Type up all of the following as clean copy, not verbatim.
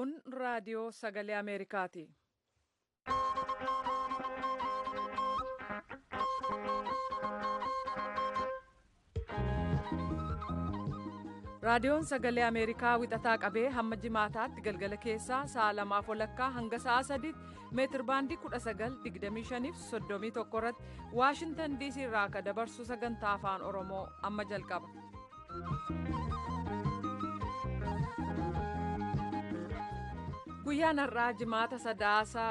Kun raadiyoo sagalee Ameerikaati. Raadiyoon sagalee Ameerikaa wixataa qabee hamma jimaataatti galgala keessaa sa'a 2:00 hanga sa'a 3 meetir baandii 19:25 fi 31 irratti Waashingtan DC irraa akka dabarsu sagantaa afaan Oromoo amma jalqaba. Guyyaan har'aa jimaata sadaasa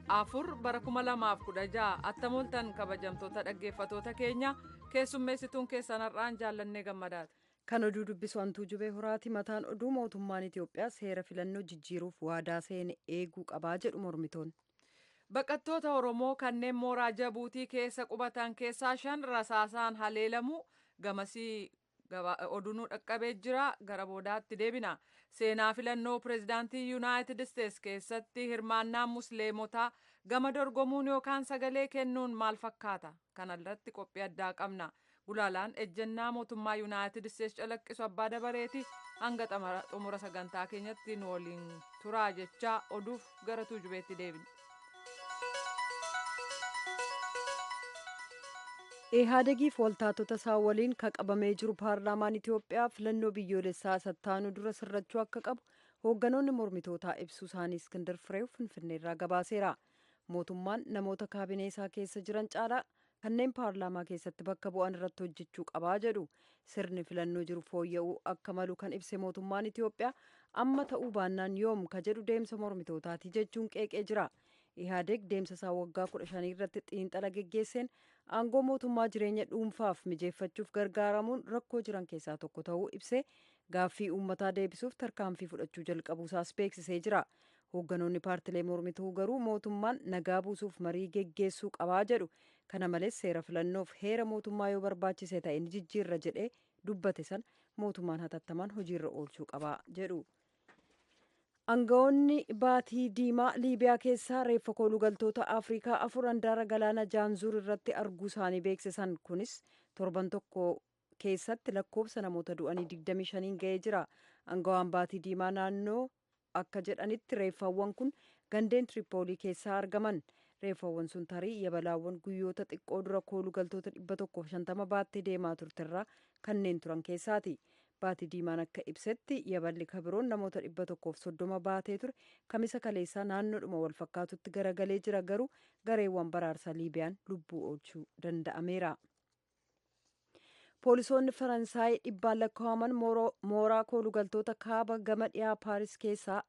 4 bara 2016 attamoltan kabajamtoota dhaggeeffatoota keenya keessummeessituun keessan har'aan jaallannee gammadaati. Kan oduu dubbisu hantuu jubee horaati. Mataan oduu mootummaan Itiyoophiyaa seera filannoo jijjiiruuf waadaa seene eeguu qabaa jedhu mormitoonni. Baqattoota Oromoo kanneen mooraa Jabuutii keessa qubatan keessaa 5 rasaasaan haleelamu gamasii oduun dhaqqabee jira. Gara boodaatti deebina. Seenaa filannoo pireezidaantii Yuunaayitid Isteets keessatti hirmaannaan musliimotaa gama dorgomuun yookaan sagalee kennuun maal fakkaata? Kana irratti qophii addaa qabna. Gulaalaan ejjennaa mootummaa Yuunaayitid Isteets calaqqisu abbaa dabareeti. Hanga xumura sagantaa keenyatti nu waliin turaa jechaa oduuf gara tuujubeetti deebina. Ihaadegiif waltaatota isaa waliin kan qabamee jiru paarlaamaan Itiyoophiyaa filannoo biyyoolessaa sattaanuu dura sirrachuu akka qabu hoogganoonni mormitootaa ibsuu isaanii Iskindar Fireew Finfinneerraa gabaaseera. Mootummaan namoota kaabinee isaa keessa jiran caalaa kanneen paarlaamaa keessatti bakka bu'an irratti hojjechuu qabaa jedhu. Sirni filannoo jiru fooyya'uu akka malu kan ibse mootummaan Itiyoophiyaa amma ta'uu baannaan yoom ka jedhu deemsa mormitootaati jechuun qeeqee jira. Ihaadeg deemsa isaa waggaa 15 irratti xiinxala geggeesseen aangoo mootummaa jireenya dhuunfaaf mijeeffachuuf gargaaramuun rakkoo jiran keessaa tokko ta'uu ibsee gaaffii uummataa deebisuuf tarkaanfii fudhachuu jalqabuusaas beeksisee jira. Hoogganoonni paartilee mormituu garuu mootummaan nagaa buusuuf marii geggeessuu qabaa jedhu. Kana malees seera filannoof heera mootummaa yoo barbaachise ta'e ni jijjiirra jedhee dubbate san mootummaan hatattamaan hojiirra oolchuu qabaa jedhu. Aangawoonni baatii diimaa Liibiyaa keessaa reeffa koolugaltoota Afrikaa 4 handaara galaana Jaanzuur irratti arguu isaanii beeksisan. Kunis torban tokko keessatti lakkoofsa namoota du'anii 25 ga'ee jira. Aangawaan baatii diimaa naannoo akka jedhanitti reeffawwan kun gandeen Tiripoolii keessaa argaman. Reeffawwan sun tarii yabalaawwan guyyoota xiqqoo dura koolugaltoota 150 baattee deemaa turterraa kanneen turan keessaati. Baatii diimaan akka ibsetti yaballi kabiroon namoota 130 baatee ture kamisa kaleessaa naannoodhuma wal fakkaatutti garagalee jira. Garuu gareewwan baraarsaa Liibiyaan lubbuu oolchuu danda'ameera. Poolisoonni Faransaay 100 lakkaa'aman mooraa koolugaltoota kaaba gama dhiyaa Paaris keessaa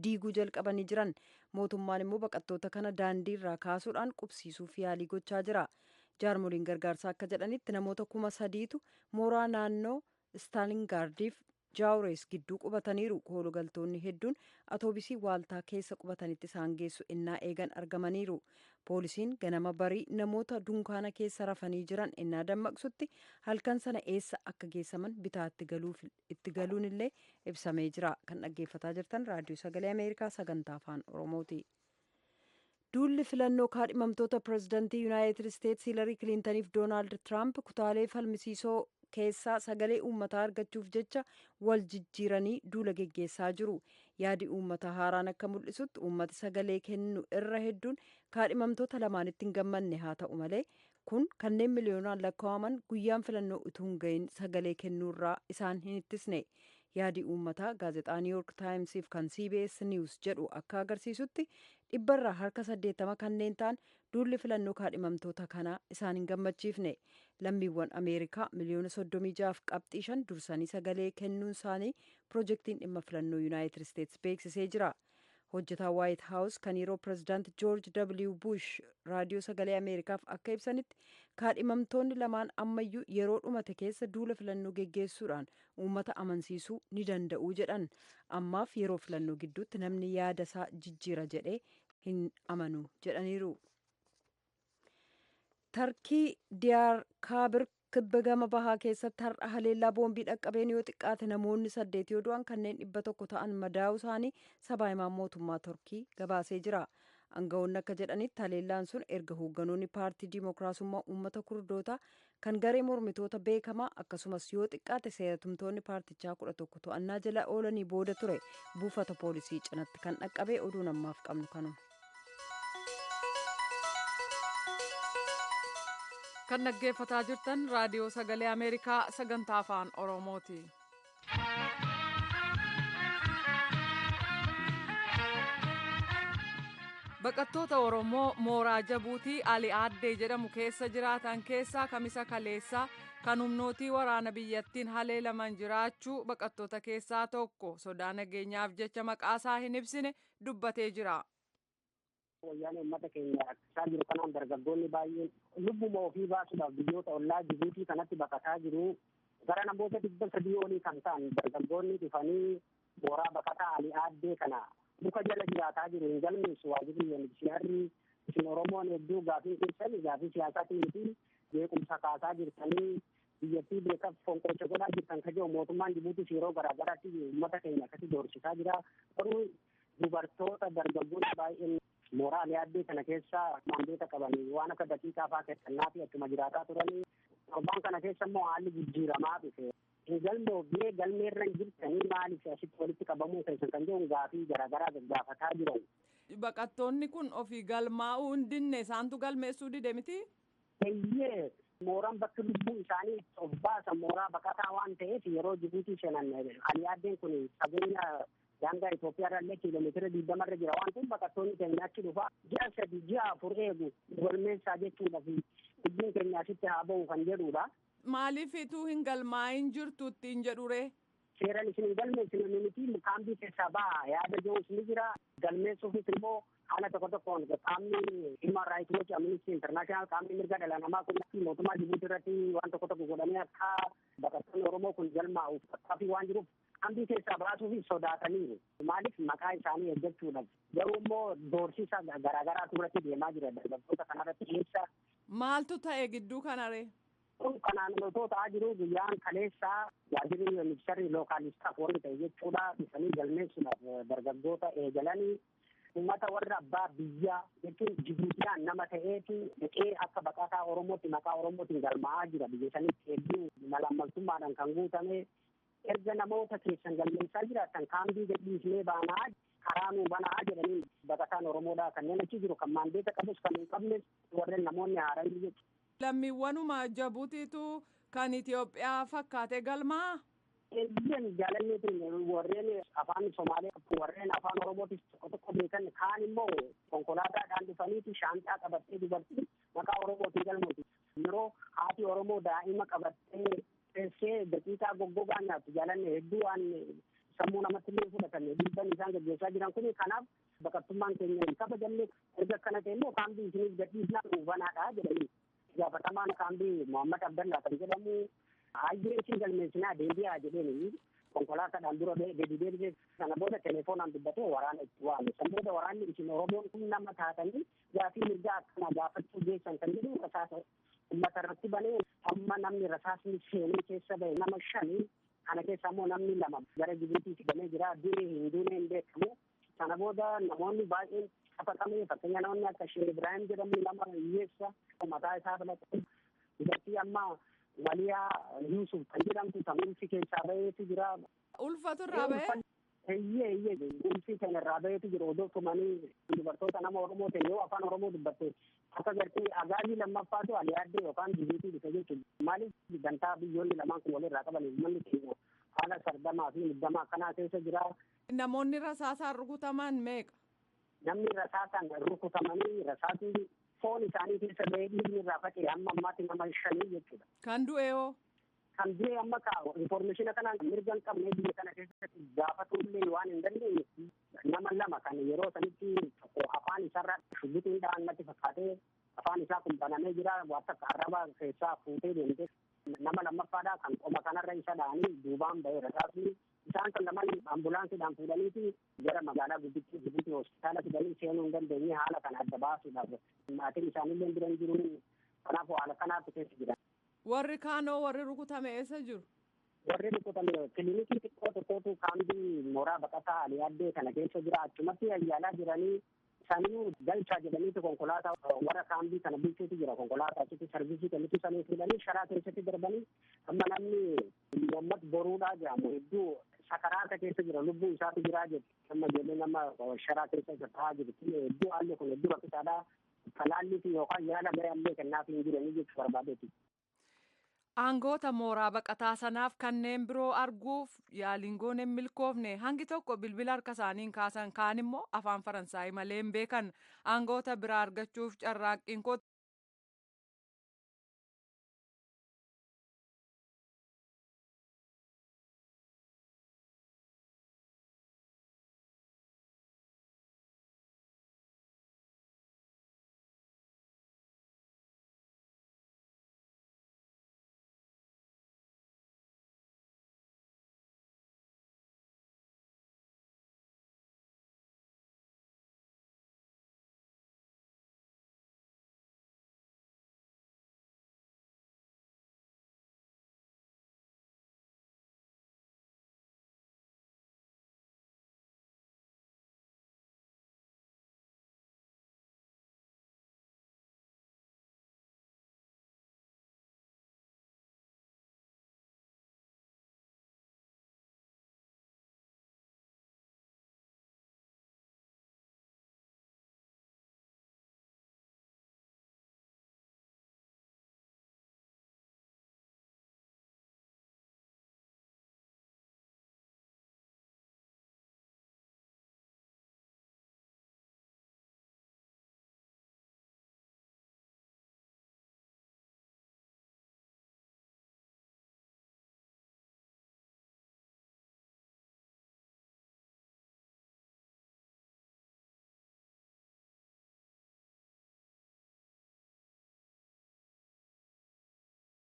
diiguu jalqabanii jiran. Mootummaan immoo baqattoota kana daandii irraa kaasuudhaan qubsiisuuf yaalii gochaa jira. Jaarmoliin gargaarsaa akka jedhanitti namoota 3,000tu mooraa naannoo Staalingaardiif Jaawurees gidduu qubataniiru. Koolugaltoonni hedduun atoobisii waaltaa keessa qubatanitti isaan geessu innaa eegan argamaniiru. Poolisiin ganama barii namoota dunkaana keessa rafanii jiran innaa dammaqsutti halkan sana eessa akka geessaman bitaa itti galuun illee ibsamee jira. Kan dhaggeeffataa jirtan raadiyoo sagalee Ameerikaa sagantaa afaan Oromooti. Duulli filannoo kaadhimamtoota pireezidantii Yuunaayitid Isteets Hiilarii Kiliintaniif Doonaald Tiraamp kutaalee falmisiisoo keessaa sagalee uummataa argachuuf jecha wal jijjiiranii duula geggeessaa jiru. Yaadi uummataa haaraan akka mul'isutti uummati sagalee kennu irra hedduun kaadhimamtoota lamaanitti hin gammanne. Haa ta'u malee kun kanneen miliyoonaan lakkaa'aman guyyaan filannoo utuu hin gahin sagalee kennuurraa isaan hin ittisne. Yaadi uummataa gaazexaa New York Timesiif kan CBS News jedhu akka agarsiisutti 100% harka 80 kanneen ta'an duulli filannoo kaadhimamtoota kanaa isaan hin gammachiifne. Lammiiwwan Ameerikaa miliyoona 36.5 dursanii sagalee kennuun isaanii piroojeektiin dhimma filannoo Yuunaayitid Isteets beeksisee jira. Hojjetaa Waayit Haawus kan yeroo pireezidaanti Joorj W. Bush raadiyoo sagalee Ameerikaaf akka ibsanitti kaadhimamtoonni lamaan ammayyuu yeroo dhumate keessa duula filannoo geggeessuudhaan uummata amansiisuu ni danda'u jedhan. Ammaaf yeroo filannoo gidduutti namni yaada isaa jijjiira jedhee hin amanu jedhaniiru. Tarkii Diyaar Kaabir kibba gama bahaa keessatti har'a haleellaa boombii dhaqqabeen yoo xiqqaate namoonni 8 yoo du'an kanneen 100 ta'an madaa'uu isaanii sabaa himaan mootummaa Turkii gabaasee jira. Aangawoonni akka jedhanitti haleellaan sun erga hoogganoonni paartii Dimookiraasummaa Uummata Kurdootaa kan garee mormitoota beekamaa akkasumas yoo xiqqaate seeratumtoonni paartichaa 11 to'annaa jala oolanii booda ture buufata poolisii cinatti kan dhaqqabe. Oduun ammaaf qabnu kanuma. Kan dhaggeeffataa jirtan raadiyoo sagalee Ameerikaa sagantaa afaan Oromooti. Baqattoota Oromoo mooraa Jabuutii Ali Aaddee jedhamu keessa jiraatan keessaa kamisa kaleessaa kan humnootii waraana biyyattiin haleelaman jiraachuu baqattoota keessaa tokko sodaa nageenyaaf jecha maqaasaa hin ibsine dubbatee jira. Wayyaanee uummata keenya rakkisaa jiru kanaan dargaggoonni baay'een lubbuma ofii baasuudhaaf biyyoota ollaa Jibuutii kanatti baqataa jiru. Gara namoota 300 olii kan ta'an dargaggoonni dhufanii mooraa baqataa Ali Aaddee kana muka jala jiraataa jiru. Hin galmeessu waajjirri UNHCR isin Oromoon hedduu gaafii keessan gaafii siyaasaatiin fi beekumsa kaasaa jirtanii biyyattii beekaaf fonqolcha godhaa jirtan kaji'u mootummaan Jibuutii yeroo garaagaraatti uummata keenya akkasii doorsisaa jira. Garuu dubartoota dargaggoonni baay'een mooraa Ali Aaddee kana keessa maandeeta qabanii waan akka daqiiqaa fa'aa kennaa fi akkuma jiraataa turanii torbaan kana keessa immoo haalli jijjiiramaa dhufe. Galmoofnee galmeerra hin jirtanii maaliif asitti walitti qabamuu keessan kan jedhu gaafii garaagaraa gaggaafataa jiran. Baqattoonni kun ofii galmaa'uu hin dinne isaantu galmeessuu dide miti? Eeyyee mooraan bakki lubbuu isaanii of baasan mooraa baqataa waan ta'eef yeroo Jibuutii seenan Ali Aaddeen kun fageenya daangaa Itoophiyaa irraa kiiloomeetira 20 jira waan ta'eef baqattoonni keenya achi dhufa ji'a 3 ji'a 4 eegu galmeessaa jechuudha fi lubbuun keenya asitti haa ba'u kan jedhudha. Maaliif ituu hin galmaa'in jirtu ittiin jedhure? Seeraan isin hin galmeessine miti kaambii keessaa ba'a yaada jiruus ni jira. Galmeessuufis immoo haala tokkoon qaamni Human Rights Watch Amnesty International qaamni mirga dhala namaa kun mootummaa Jibuutii irratti waan tokko godhanii akka baqattoonni Oromoo kun galmaa'uuf tattaaffii waan jiruuf kaambii keessaa baasuuf sodaataniiru. Maaliif maqaa isaanii eeggachuudhaaf. Garuu immoo doorsisa garaagaraatu irratti deemaa jira dargaggoota kanarratti keessa. Maaltu ta'e gidduu kanaree? Kanaan otoo ta'aa jiru guyyaan kaleessaa waajjirri UNHCR lookaalistaaf warri ta'e jechuudha dhufanii galmeessuudhaaf dargaggoota eegalanii uummata warra abbaa biyyaa jechuun Jibuutiyaan nama ta'eetu dhaqee akka baqataa Oromootti maqaa Oromootiin galmaa'aa jira biyya sanitti hedduu malaammaltummaadhaan kan guutame erga namoota keessan galmeessaa jiraatan kaambii gadhiisnee baanaa karaa nuu banaa jedhanii baqataan Oromoodhaa kanneen achi jiru kan maandeeta qabus kan hin qabnes warreen namoonni haaranii jechuudha. Lammiiwwanuma Jabuutiitu kan Itoophiyaa fakkaate galmaa? Eeyyeen jaalalleetiin warreen afaan Somaalee warreen afaan Oromootis tokko beekan kaan immoo konkolaataadhaan dhufaniiti shaanxaa qabattee dubartii maqaa Oromootiin galmuuti. Yeroo haati Oromoo daa'ima qabattee teessee daqiiqaa goggogaa nyaattu jaalanne hedduu waan sammuu namatti illee fudhatan dhiibban isaan gaggeessaa jiran kun kanaaf baqattummaan keenya hin kabajanne erga akkana ta'e immoo kaambii isiniif gadhiisnaa dhuunfanaadha jedhanii. Gaafatamaan kaambii Muhammad Abdallaa kan jedhamu hayyee isin galmeessinaa deebi'aa jedheen konkolaataadhaan dura gadi deebisee sana booda telefoonaan dubbatee waraana itti waame. San booda waraanni isin Oromoon kun nama taatanii gaafii mirgaa akkana gaafachuu geessan kan jedhu rasaasa uummata irratti banee amma namni rasaasni seenee keessa bahe nama 5 kana keessa immoo namni 2 gara Jibuutii fidamee jira du'e hin duune hin beekamu. Sana booda namoonni baay'een qabatamee fakkeenya namoonni akka Sheekh Ibrahim jedhamu nama hiyyeessa mataa isaa filate dubartii amma Waliyaa Yuusuf kan jedhamtu ulfi keessaa baheetu jira. Ulfatu irraa bahe? Eeyyee ulfi kan irraa baheetu jira odoo tumanii dubartoota nama Oromoo ta'e yoo afaan Oromoo dubbatte akka gartee agaazii lammaffaatu Ali Aaddee yookaan Jibuutii dhufe jechuudha. Maaliif dantaa biyyoonni lamaan kun walirraa qaban uummanni keenya haala sardamaa fi muddamaa akkanaa keessa jira. Namoonni rasaasaan rukutaman meeqa? Namni rasaasaan rukutamanii rasaasni foon isaanii keessa bahee dhiigni irraa faca'e amma ammaatti nama 5 jechuudha. Kan du'e hoo? Kan du'e amma infoormeeshina kanaan mirga hin qabne biyya kana keessatti gaafatullee waan hin dandeenye nama 2 kan yeroo sanitti afaan isaarraa shubbitiin dhaannatti fakkaatee afaan isaa kun banamee jira waan akka arraba keessaa fuutee deemte nama lammaffaadhaa kan qoma kanarra isa dha'anii duubaan bahee rasaasni isaan kan lamaan ambulaansiidhaan fuudhaniiti gara magaalaa guddittii Jibuutii hospitaala fidanii seenuu hin dandeenye haala kana adda baasuudhaaf maatiin isaanillee bira hin jiru kanaaf haala kanaatti keessa jira. Warri kaanoo warri rukutame eessa jiru? Warri rukutame kilinikii xiqqoo tokkotu kaambii mooraa baqataa Ali Aaddee kana keessa jira achumatti yaala jiranii Isaanii galchaa jedhaniitu konkolaataa warra kaambii kana bulchuutu jira. Konkolaataa achitti sarvisii kennitu sanii fuudhanii sharaa keessatti darbanii amma namni Muhammad Boruudhaa jedhamu hedduu sakaraata keessa jira. Lubbuu isaatu jiraa jedhu. Amma jedhee nama sharaa keessa taa'aa jiru. Hedduu haalli kun hedduu rakkisaadhaa. Talaalliifi yookaan yaala gahee ammoo kennaafii hin jiranii jechuu barbaadeeti. Aangoota mooraa baqataa sanaaf kanneen biroo arguuf yaaliin goone hin milkoofne hangi tokko bilbila harka isaaniin kaasan kaan immoo afaan Faransaayii malee hin beekan aangoota biraa argachuuf carraaqqiin